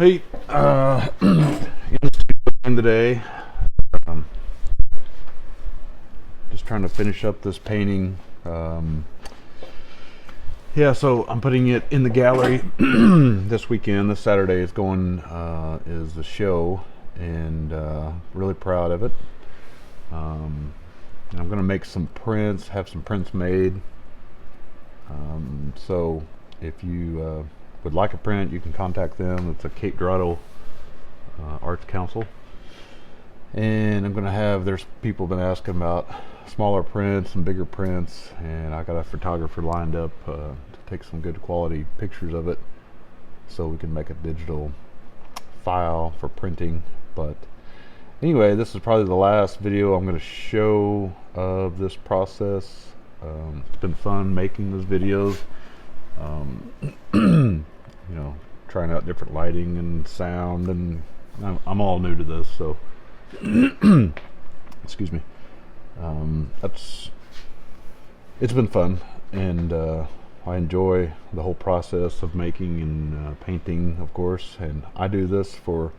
Hey, in the studio today. Um, just trying to finish up this painting. Yeah, so I'm putting it in the gallery this weekend. This Saturday is the show, and really proud of it. I'm gonna make some prints, have some prints made. So if you would like a print, you can contact them. It's a Cape Dorado Arts Council. And there's people been asking about smaller prints and bigger prints, and I got a photographer lined up to take some good quality pictures of it so we can make a digital file for printing. But anyway, this is probably the last video I'm going to show of this process. It's been fun making those videos. Trying out different lighting and sound, and I'm all new to this, so excuse me. It's been fun, and I enjoy the whole process of making and painting, of course. And I do this for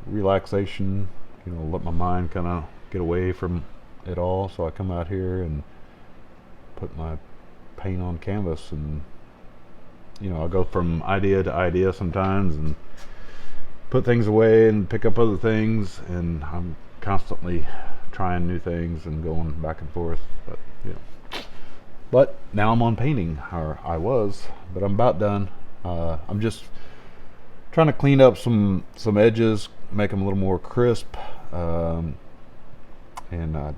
relaxation. Let my mind kind of get away from it all. So I come out here and put my paint on canvas, and I go from idea to idea sometimes, and put things away and pick up other things, and I'm constantly trying new things and going back and forth. But now I'm on painting, or I was, but I'm about done. I'm just trying to clean up some edges, make them a little more crisp, and and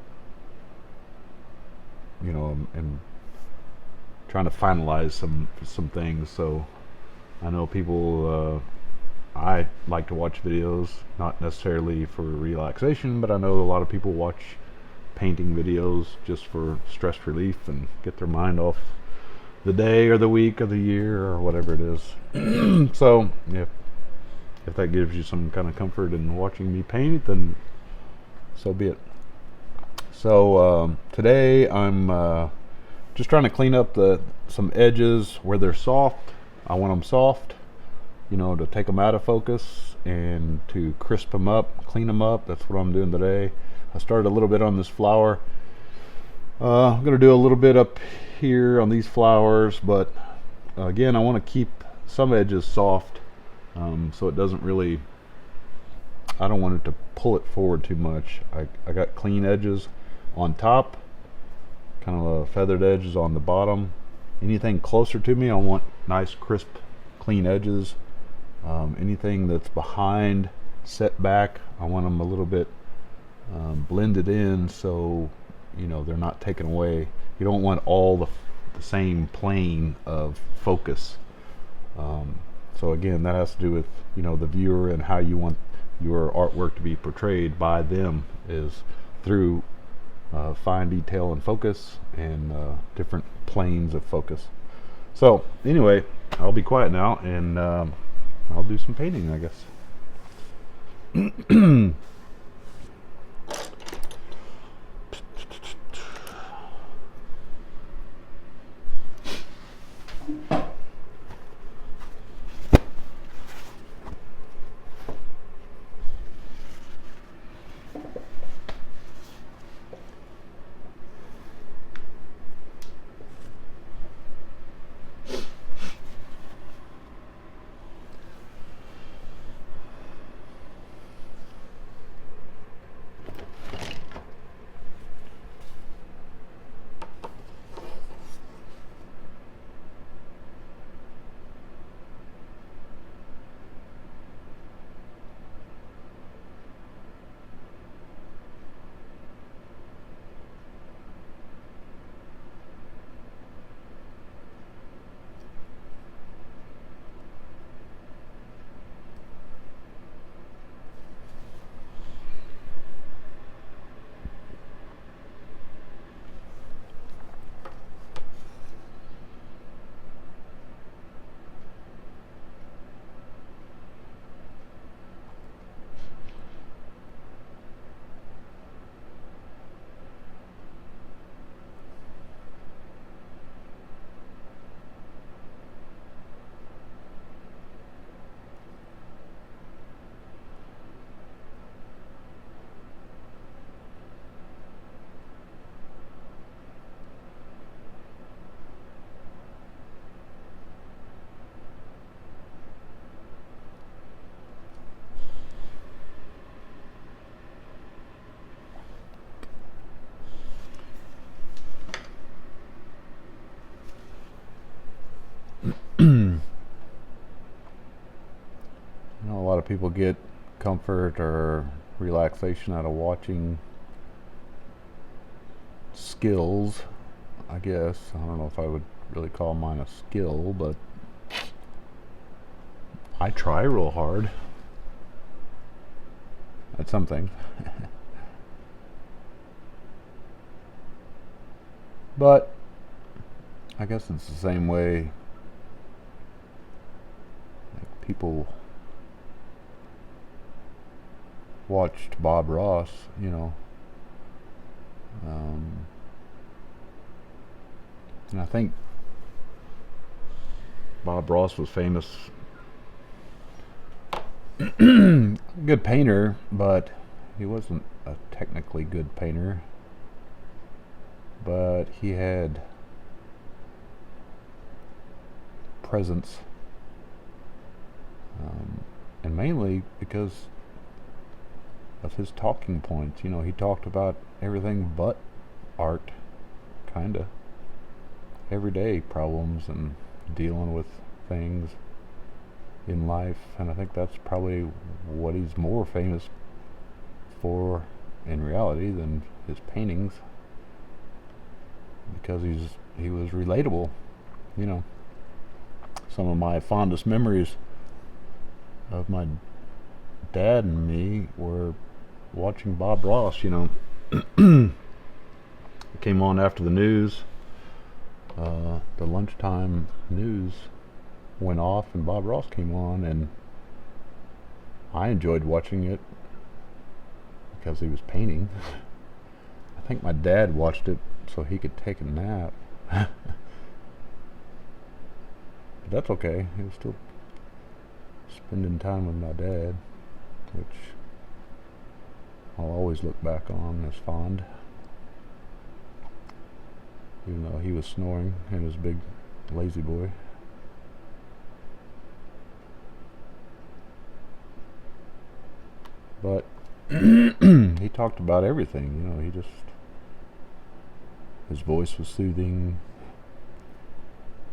trying to finalize some things. So I know people. I like to watch videos, not necessarily for relaxation, but I know a lot of people watch painting videos just for stress relief and get their mind off the day or the week or the year or whatever it is. So if that gives you some kind of comfort in watching me paint, then so be it. So today I'm just trying to clean up some edges where they're soft. I want them soft, to take them out of focus and to crisp them up, clean them up. That's what I'm doing today. I started a little bit on this flower. I'm going to do a little bit up here on these flowers, but again, I want to keep some edges soft, so it doesn't really, I don't want it to pull it forward too much. I got clean edges on top, kind of feathered edges on the bottom. Anything closer to me, I want nice, crisp, clean edges. Anything that's behind, set back, I want them a little bit blended in, so they're not taken away. You don't want all the same plane of focus. So again, that has to do with the viewer and how you want your artwork to be portrayed by them, is through fine detail and focus, and different planes of focus. So anyway, I'll be quiet now, and I'll do some painting, I guess. of people get comfort or relaxation out of watching skills, I guess. I don't know if I would really call mine a skill, but I try real hard at something. But I guess it's the same way like people watched Bob Ross, you know. And I think Bob Ross was famous, good painter, but he wasn't a technically good painter. But he had presence, and mainly because of his talking points. You know, he talked about everything but art, kinda. Everyday problems and dealing with things in life, and I think that's probably what he's more famous for in reality than his paintings, because he was relatable. You know, some of my fondest memories of my dad and me were watching Bob Ross. You know, it came on after the news. The lunchtime news went off and Bob Ross came on, and I enjoyed watching it because he was painting. I think my dad watched it so he could take a nap. But that's okay. He was still spending time with my dad, which I'll always look back on as fond, even though he was snoring in his big lazy boy. But he talked about everything, you know. His voice was soothing.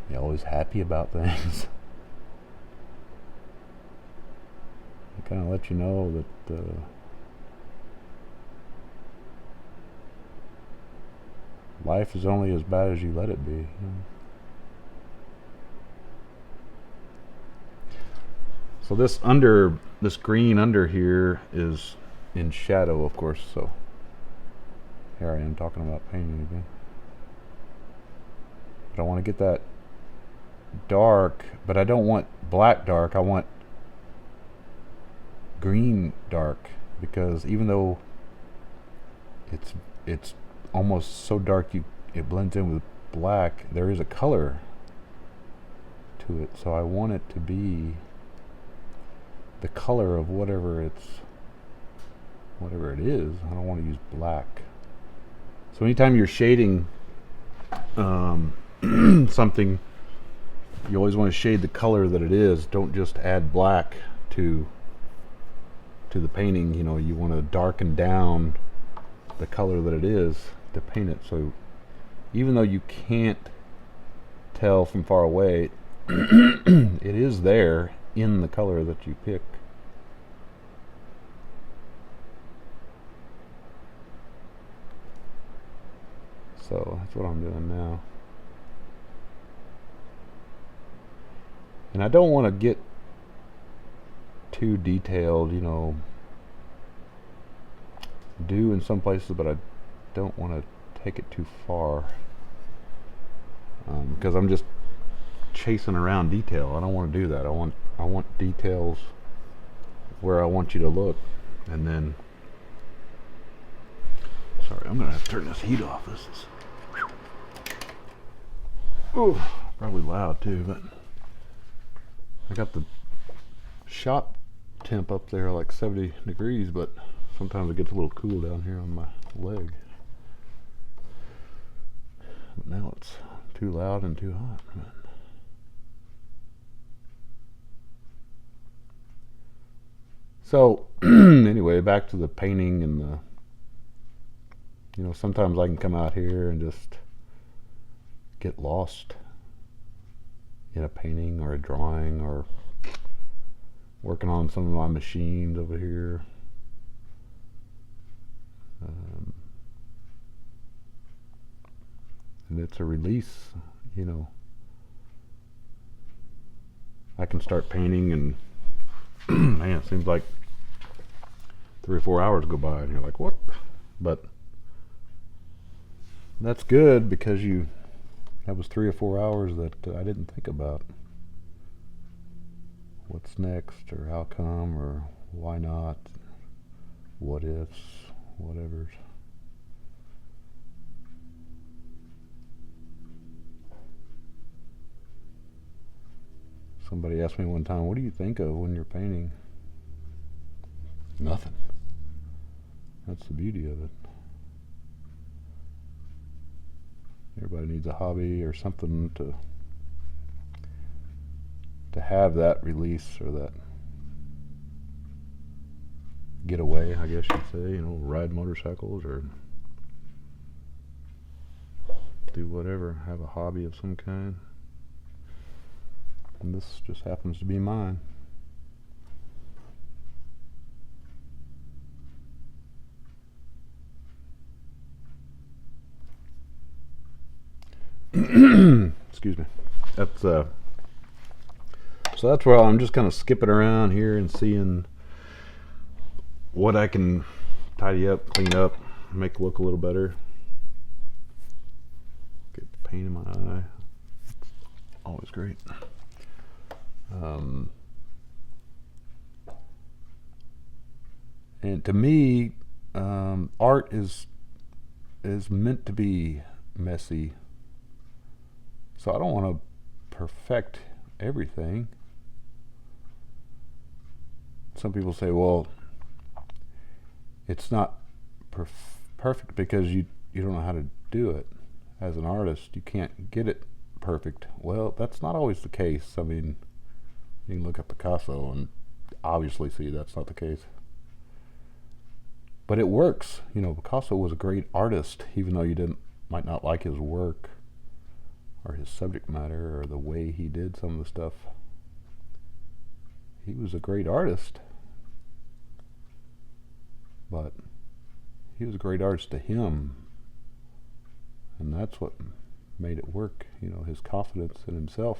He always happy about things. He kind of let you know that life is only as bad as you let it be. You know? So this green under here is in shadow, of course. So here I am talking about painting again. But I want to get that dark, but I don't want black dark. I want green dark, because even though it's almost so dark it blends in with black, there is a color to it. So I want it to be the color of whatever it is. I don't want to use black. So anytime you're shading something, you always want to shade the color that it is. Don't just add black to the painting. You know, you want to darken down the color that it is to paint it. So even though you can't tell from far away, it is there in the color that you pick. So that's what I'm doing now. And I don't want to get too detailed, you know. Do in some places, but I don't want to take it too far, because I'm just chasing around detail. I don't want to do that. I want details where I want you to look, and then. Sorry, I'm gonna have to turn this heat off. This is. Oh, probably loud too, but I got the shop temp up there like 70 degrees, but sometimes it gets a little cool down here on my leg. But now it's too loud and too hot. So anyway, back to the painting and the, you know, sometimes I can come out here and just get lost in a painting or a drawing, or Working on some of my machines over here. Um, and it's a release, you know. I can start painting and man, it seems like 3 or 4 hours go by and you're like, what? But that's good because that was 3 or 4 hours that I didn't think about. What's next, or how come, or why not, what ifs, whatever. Somebody asked me one time, what do you think of when you're painting? Nothing. That's the beauty of it. Everybody needs a hobby or something to have that release or that getaway, I guess you'd say. You know, ride motorcycles or do whatever. Have a hobby of some kind. And this just happens to be mine. Excuse me. That's so that's where I'm just kind of skipping around here and seeing what I can tidy up, clean up, make look a little better. Get the paint in my eye. It's always great. And to me, art is meant to be messy. So I don't want to perfect everything. Some people say, well, it's not perfect because you don't know how to do it. As an artist, you can't get it perfect. Well, that's not always the case. I mean, you can look at Picasso and obviously see that's not the case. But it works. You know, Picasso was a great artist, even though you might not like his work or his subject matter or the way he did some of the stuff. He was a great artist. But he was a great artist to him. And that's what made it work, you know, his confidence in himself.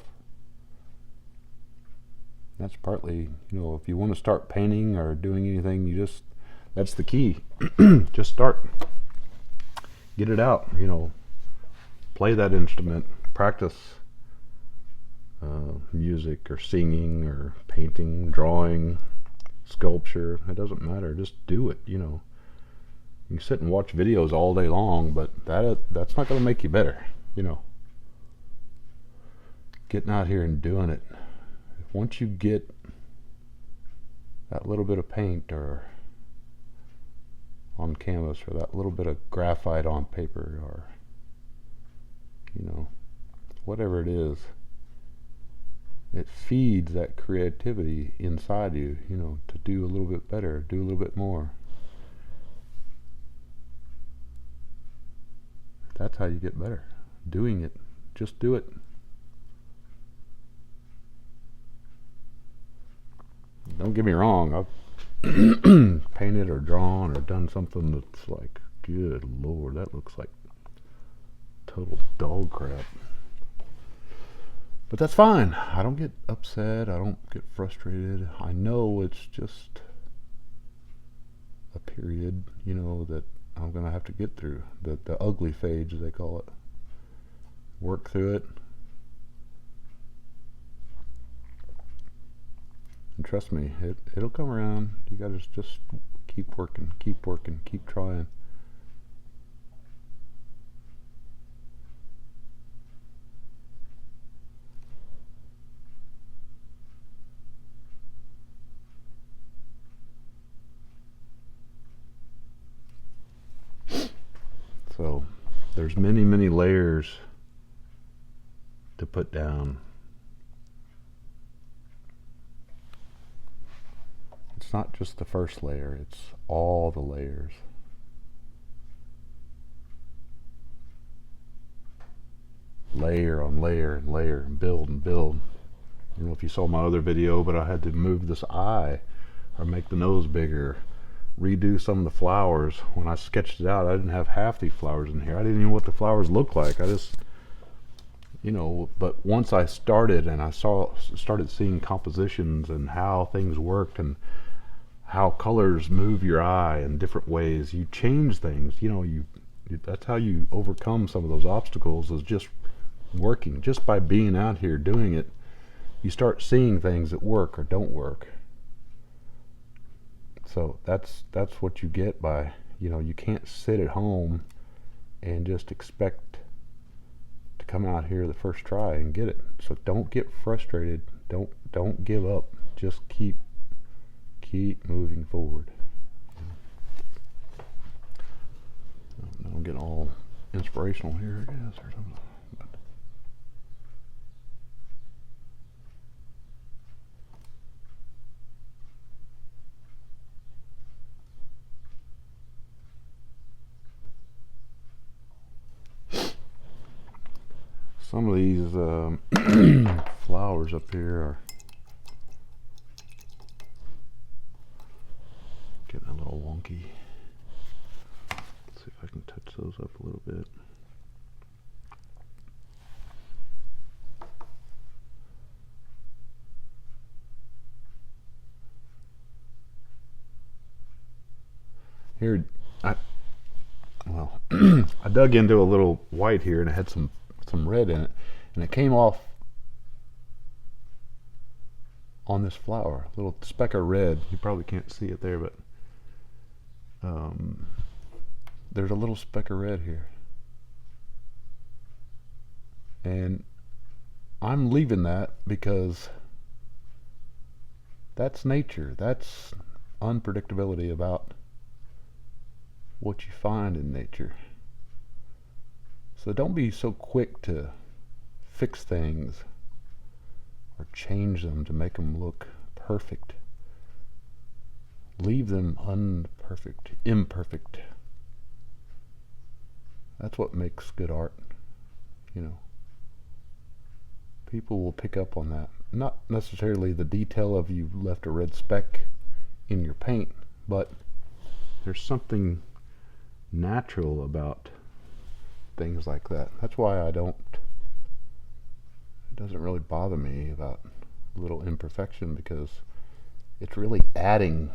That's partly, you know, if you want to start painting or doing anything, that's the key. Just start. Get it out, you know. Play that instrument. Practice music or singing or painting, drawing, sculpture. It doesn't matter. Just do it, you know. You can sit and watch videos all day long, but that's not going to make you better, you know. Getting out here and doing it. Once you get that little bit of paint or on canvas or that little bit of graphite on paper or, you know, whatever it is, it feeds that creativity inside you, you know, to do a little bit better, do a little bit more. That's how you get better. Doing it. Just do it. Don't get me wrong, I've painted or drawn or done something that's like, good lord, that looks like total dog crap. But that's fine. I don't get upset. I don't get frustrated. I know it's just a period, you know, that I'm going to have to get through. The ugly phase, they call it. Work through it. And trust me, it'll come around. You got to just keep working, keep trying. So there's many layers to put down. It's not just the first layer, it's all the layers. Layer on layer and layer and build and build. don't know if you saw my other video, but I had to move this eye or make the nose bigger, redo some of the flowers. When I sketched it out, I didn't have half these flowers in here. I didn't even know what the flowers looked like. I just, but once I started and I started seeing compositions and how things worked and how colors move your eye in different ways, you change things. That's how you overcome some of those obstacles, is just working. Just by being out here doing it, you start seeing things that work or don't work. So that's what you get by, you can't sit at home and just expect to come out here the first try and get it. So don't get frustrated. Don't give up. Just keep moving forward. I'm getting all inspirational here, I guess, or something. Some of these flowers up here are getting a little wonky. Let's see if I can touch those up a little bit. Here, I dug into a little white here, and it had some red in it, and it came off on this flower, a little speck of red. You probably can't see it there, but there's a little speck of red here, and I'm leaving that because that's nature. That's unpredictability about what you find in nature. So don't be so quick to fix things or change them to make them look perfect. Leave them imperfect. That's what makes good art. People will pick up on that. Not necessarily the detail of you left a red speck in your paint, but there's something natural about things like that. That's why it doesn't really bother me about a little imperfection, because it's really adding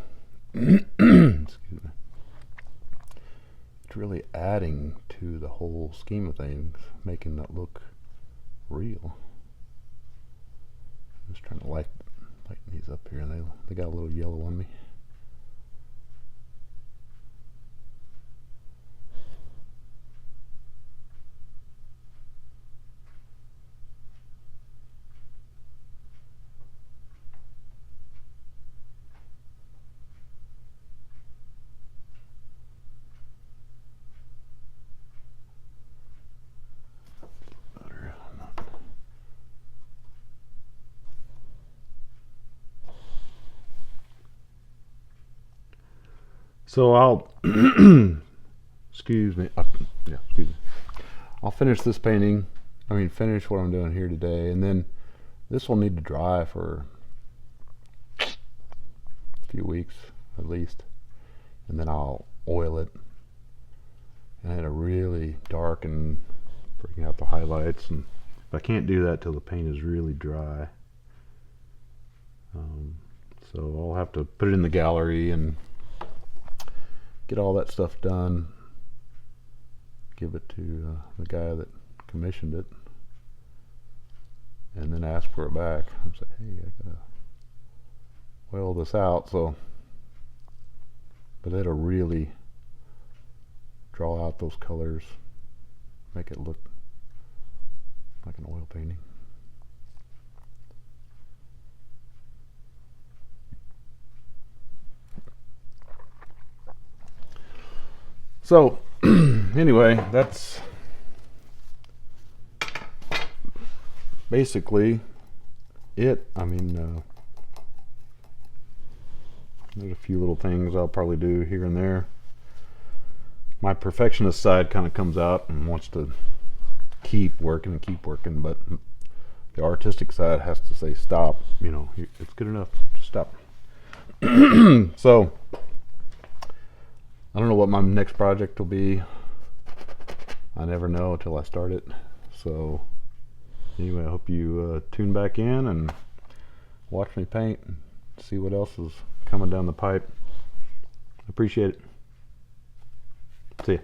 excuse me, it's really adding to the whole scheme of things, making that look real. I'm just trying to lighten these up here. They got a little yellow on me. So I'll excuse me. Excuse me. I'll finish this painting. Finish what I'm doing here today, and then this will need to dry for a few weeks at least, and then I'll oil it and it'll really darken, bring out the highlights. And I can't do that till the paint is really dry. So I'll have to put it in the gallery and get all that stuff done, give it to the guy that commissioned it, and then ask for it back and say, hey, I gotta oil this out. But it'll really draw out those colors, make it look like an oil painting. So anyway, that's basically it. There's a few little things I'll probably do here and there. My perfectionist side kind of comes out and wants to keep working, but The artistic side has to say stop. You know, it's good enough. Just stop. So I don't know what my next project will be. I never know until I start it. So anyway, I hope you tune back in and watch me paint and see what else is coming down the pipe. Appreciate it. See ya.